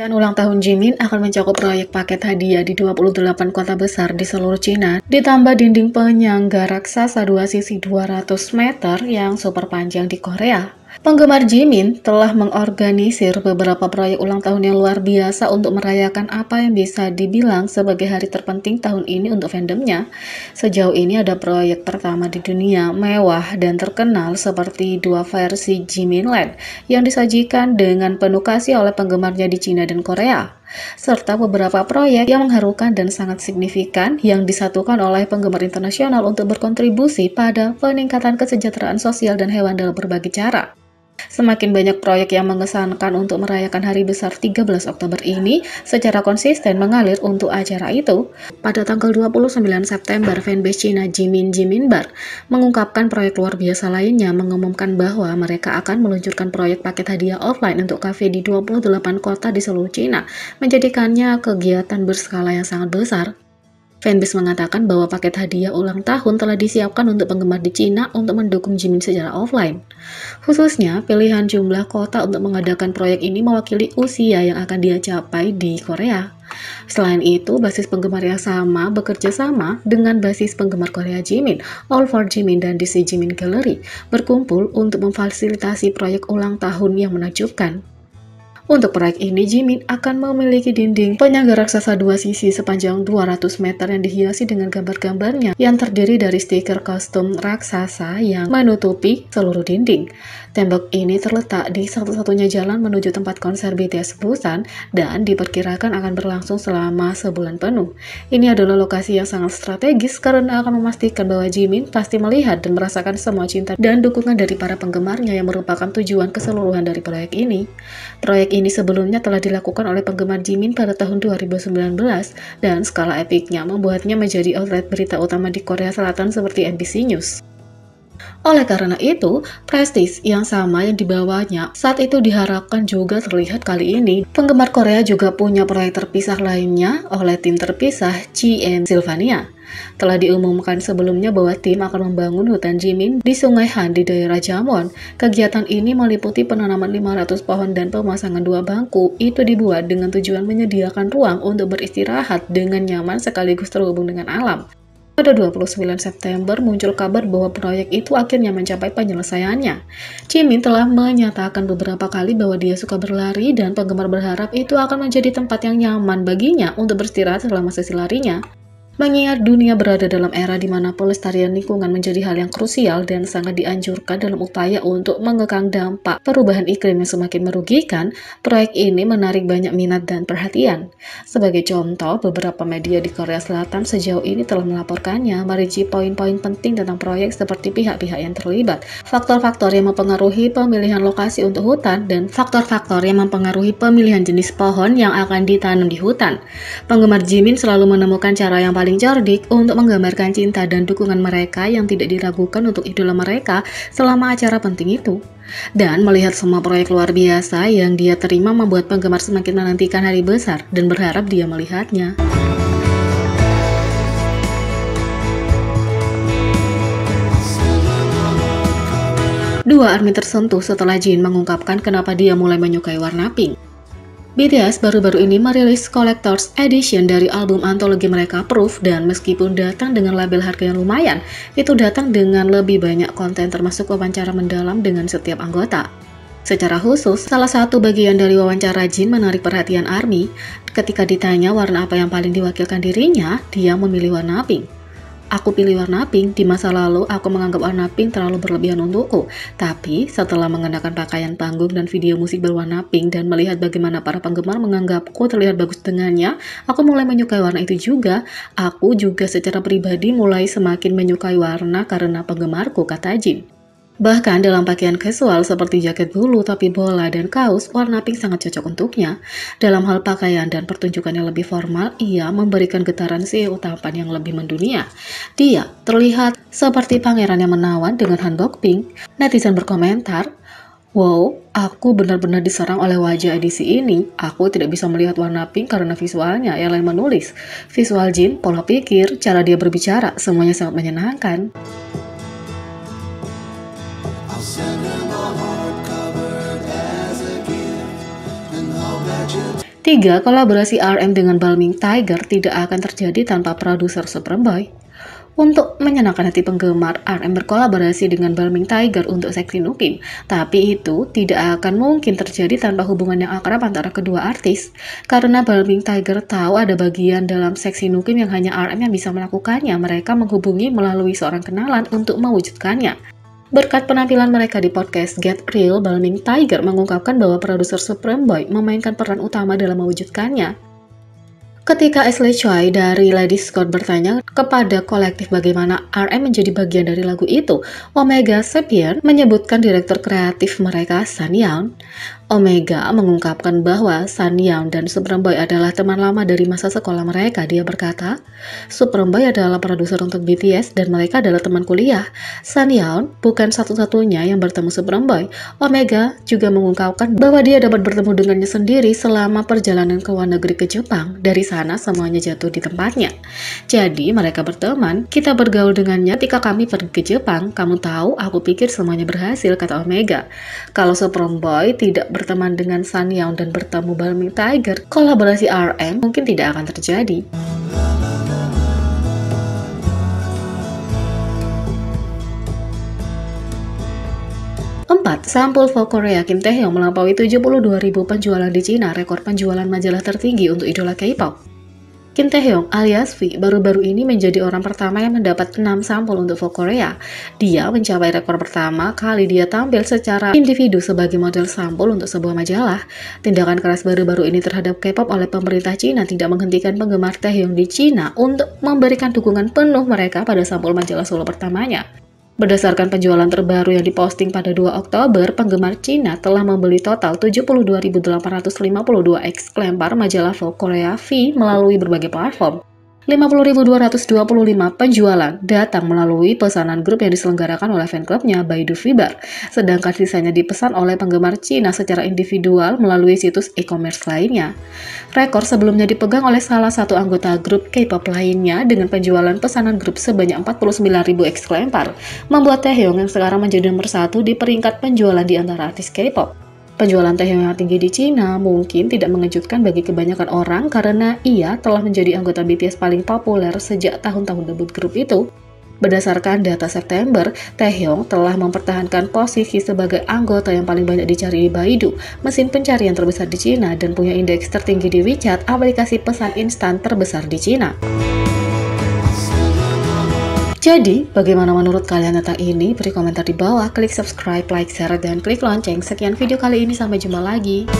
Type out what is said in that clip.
Perayaan ulang tahun Jimin akan mencakup proyek paket hadiah di 28 kota besar di seluruh Cina, ditambah dinding penyangga raksasa 2 sisi 200 meter yang super panjang di Korea. Penggemar Jimin telah mengorganisir beberapa proyek ulang tahun yang luar biasa untuk merayakan apa yang bisa dibilang sebagai hari terpenting tahun ini untuk fandomnya. Sejauh ini ada proyek pertama di dunia mewah dan terkenal seperti dua versi Jimin Land yang disajikan dengan penuh kasih oleh penggemarnya di Cina dan Korea, serta beberapa proyek yang mengharukan dan sangat signifikan yang disatukan oleh penggemar internasional untuk berkontribusi pada peningkatan kesejahteraan sosial dan hewan dalam berbagai cara. Semakin banyak proyek yang mengesankan untuk merayakan hari besar 13 Oktober ini secara konsisten mengalir untuk acara itu. Pada tanggal 29 September, fanbase Cina Jimin Bar mengungkapkan proyek luar biasa lainnya, mengumumkan bahwa mereka akan meluncurkan proyek paket hadiah offline untuk kafe di 28 kota di seluruh Cina, menjadikannya kegiatan berskala yang sangat besar. Fanbase mengatakan bahwa paket hadiah ulang tahun telah disiapkan untuk penggemar di Cina untuk mendukung Jimin secara offline. Khususnya, pilihan jumlah kota untuk mengadakan proyek ini mewakili usia yang akan dia capai di Korea. Selain itu, basis penggemar yang sama bekerja sama dengan basis penggemar Korea Jimin, All for Jimin dan DC Jimin Gallery, berkumpul untuk memfasilitasi proyek ulang tahun yang menakjubkan. Untuk proyek ini, Jimin akan memiliki dinding penyangga raksasa 2 sisi sepanjang 200 meter yang dihiasi dengan gambar-gambarnya yang terdiri dari stiker kostum raksasa yang menutupi seluruh dinding. Tembok ini terletak di satu-satunya jalan menuju tempat konser BTS Busan dan diperkirakan akan berlangsung selama sebulan penuh. Ini adalah lokasi yang sangat strategis karena akan memastikan bahwa Jimin pasti melihat dan merasakan semua cinta dan dukungan dari para penggemarnya yang merupakan tujuan keseluruhan dari proyek ini. Proyek ini sebelumnya telah dilakukan oleh penggemar Jimin pada tahun 2019 dan skala epiknya membuatnya menjadi outlet berita utama di Korea Selatan seperti NBC News. Oleh karena itu, prestis yang sama yang dibawanya saat itu diharapkan juga terlihat kali ini. Penggemar Korea juga punya proyek terpisah lainnya oleh tim terpisah GM Sylvania. Telah diumumkan sebelumnya bahwa tim akan membangun hutan Jimin di Sungai Han di daerah Jamwon. Kegiatan ini meliputi penanaman 500 pohon dan pemasangan 2 bangku. Itu dibuat dengan tujuan menyediakan ruang untuk beristirahat dengan nyaman sekaligus terhubung dengan alam. Pada 29 September muncul kabar bahwa proyek itu akhirnya mencapai penyelesaiannya. Jimin telah menyatakan beberapa kali bahwa dia suka berlari dan penggemar berharap itu akan menjadi tempat yang nyaman baginya untuk beristirahat selama sesi larinya. Mengingat dunia berada dalam era di mana pelestarian lingkungan menjadi hal yang krusial dan sangat dianjurkan dalam upaya untuk mengekang dampak perubahan iklim yang semakin merugikan, proyek ini menarik banyak minat dan perhatian. Sebagai contoh, beberapa media di Korea Selatan sejauh ini telah melaporkannya merinci poin-poin penting tentang proyek seperti pihak-pihak yang terlibat, faktor-faktor yang mempengaruhi pemilihan lokasi untuk hutan, dan faktor-faktor yang mempengaruhi pemilihan jenis pohon yang akan ditanam di hutan. Penggemar Jimin selalu menemukan cara yang paling cerdik untuk menggambarkan cinta dan dukungan mereka yang tidak diragukan untuk idola mereka selama acara penting itu. Dan melihat semua proyek luar biasa yang dia terima membuat penggemar semakin menantikan hari besar dan berharap dia melihatnya. Dua ARMY tersentuh setelah Jin mengungkapkan kenapa dia mulai menyukai warna pink. BTS baru-baru ini merilis Collector's Edition dari album antologi mereka Proof, dan meskipun datang dengan label harga yang lumayan, itu datang dengan lebih banyak konten termasuk wawancara mendalam dengan setiap anggota. Secara khusus, salah satu bagian dari wawancara Jin menarik perhatian ARMY. Ketika ditanya warna apa yang paling diwakilkan dirinya, dia memilih warna pink. Aku pilih warna pink. Di masa lalu, aku menganggap warna pink terlalu berlebihan untukku. Tapi, setelah mengenakan pakaian panggung dan video musik berwarna pink dan melihat bagaimana para penggemar menganggapku terlihat bagus dengannya, aku mulai menyukai warna itu juga. Aku juga secara pribadi mulai semakin menyukai warna karena penggemarku, kata Jin. Bahkan dalam pakaian casual seperti jaket bulu, topi bola, dan kaos, warna pink sangat cocok untuknya. Dalam hal pakaian dan pertunjukan yang lebih formal, ia memberikan getaran CEO tampan yang lebih mendunia. Dia terlihat seperti pangeran yang menawan dengan hanbok pink. Netizen berkomentar, "Wow, aku benar-benar diserang oleh wajah edisi ini. Aku tidak bisa melihat warna pink karena visualnya." Yang lain menulis, "Visual Jin, pola pikir, cara dia berbicara, semuanya sangat menyenangkan." 3. Kolaborasi RM dengan Balming Tiger tidak akan terjadi tanpa produser Superboy. Untuk menyenangkan hati penggemar, RM berkolaborasi dengan Balming Tiger untuk Sexy Nukim. Tapi itu tidak akan mungkin terjadi tanpa hubungan yang akrab antara kedua artis. Karena Balming Tiger tahu ada bagian dalam Sexy Nukim yang hanya RM yang bisa melakukannya. Mereka menghubungi melalui seorang kenalan untuk mewujudkannya. Berkat penampilan mereka di podcast Get Real, Balming Tiger mengungkapkan bahwa produser Superboy memainkan peran utama dalam mewujudkannya. Ketika Ashley Choi dari Lady Scott bertanya kepada kolektif bagaimana RM menjadi bagian dari lagu itu, Omega Sapphire menyebutkan direktur kreatif mereka, Sun Young. Omega mengungkapkan bahwa Sun Young dan Superboy adalah teman lama dari masa sekolah mereka. Dia berkata, Superboy adalah produser untuk BTS dan mereka adalah teman kuliah. Sun Young bukan satu-satunya yang bertemu Superboy. Omega juga mengungkapkan bahwa dia dapat bertemu dengannya sendiri selama perjalanan ke luar negeri ke Jepang. Dari sana semuanya jatuh di tempatnya. Jadi mereka berteman, kita bergaul dengannya ketika kami pergi ke Jepang. Kamu tahu, aku pikir semuanya berhasil, kata Omega. Kalau Superboy tidak berteman dengan Sun Young dan bertemu Balming Tiger, kolaborasi RM mungkin tidak akan terjadi. 4. Sampul Vogue Korea Kim Taehyung melampaui 72.000 penjualan di Cina, rekor penjualan majalah tertinggi untuk idola K-pop. Kim Taehyung alias V baru-baru ini menjadi orang pertama yang mendapat 6 sampul untuk Vogue Korea. Dia mencapai rekor pertama kali dia tampil secara individu sebagai model sampul untuk sebuah majalah. Tindakan keras baru-baru ini terhadap K-pop oleh pemerintah Cina tidak menghentikan penggemar Taehyung di Cina untuk memberikan dukungan penuh mereka pada sampul majalah solo pertamanya. Berdasarkan penjualan terbaru yang diposting pada 2 Oktober, penggemar Cina telah membeli total 72.852 eks lempar majalah Vogue Korea V melalui berbagai platform. 50.225 penjualan datang melalui pesanan grup yang diselenggarakan oleh fanklubnya Baidu Viber, sedangkan sisanya dipesan oleh penggemar Cina secara individual melalui situs e-commerce lainnya. Rekor sebelumnya dipegang oleh salah satu anggota grup K-pop lainnya dengan penjualan pesanan grup sebanyak 49.000 eks lempar, membuat Taehyung yang sekarang menjadi nomor 1 di peringkat penjualan di antara artis K-pop. Penjualan Taehyung yang tinggi di Cina mungkin tidak mengejutkan bagi kebanyakan orang karena ia telah menjadi anggota BTS paling populer sejak tahun-tahun debut grup itu. Berdasarkan data September, Taehyung telah mempertahankan posisi sebagai anggota yang paling banyak dicari di Baidu, mesin pencarian terbesar di Cina, dan punya indeks tertinggi di WeChat, aplikasi pesan instan terbesar di Cina. Jadi, bagaimana menurut kalian tentang ini? Beri komentar di bawah, klik subscribe, like, share, dan klik lonceng. Sekian video kali ini, sampai jumpa lagi.